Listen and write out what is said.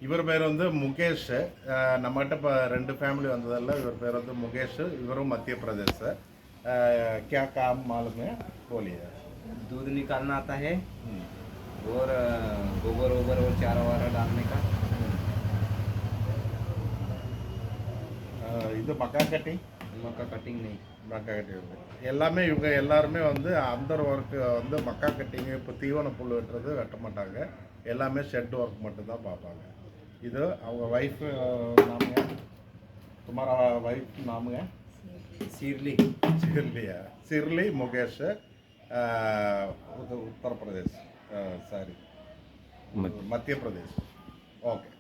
இவர் பேர் வந்து முகேஷ். நம்மகிட்ட இப்போ 2 ஃபேமிலி வந்ததில்ல. இவர் பேர் வந்து முகேஷ். இவரும் மத்திய பிரதேச. क्या काम मालूम है? बोलिए। दूध निकालना आता है और गोबर वोबर और चारा वारा डालने का। இது மக்கா கட்டிங். मक्का कटिंग नहीं। மக்கா கட்டிங் எல்லாமே இவங்க எல்லாருமே வந்து அந்தர் ஒர்க்கு வந்து மக்கா கட்டிங்கு, இப்போ தீவன புல் வெட்டுறது வெட்ட மாட்டாங்க. எல்லாமே ஷெட் ஒர்க் மட்டும்தான் பார்ப்பாங்க. இது அவங்க ஒய்ஃபு நாம तुम्हारा वाइफ नाम है? Shirley. सिरलिया Shirley Mukesh Uttar Pradesh sorry Madhya Pradesh. Okay.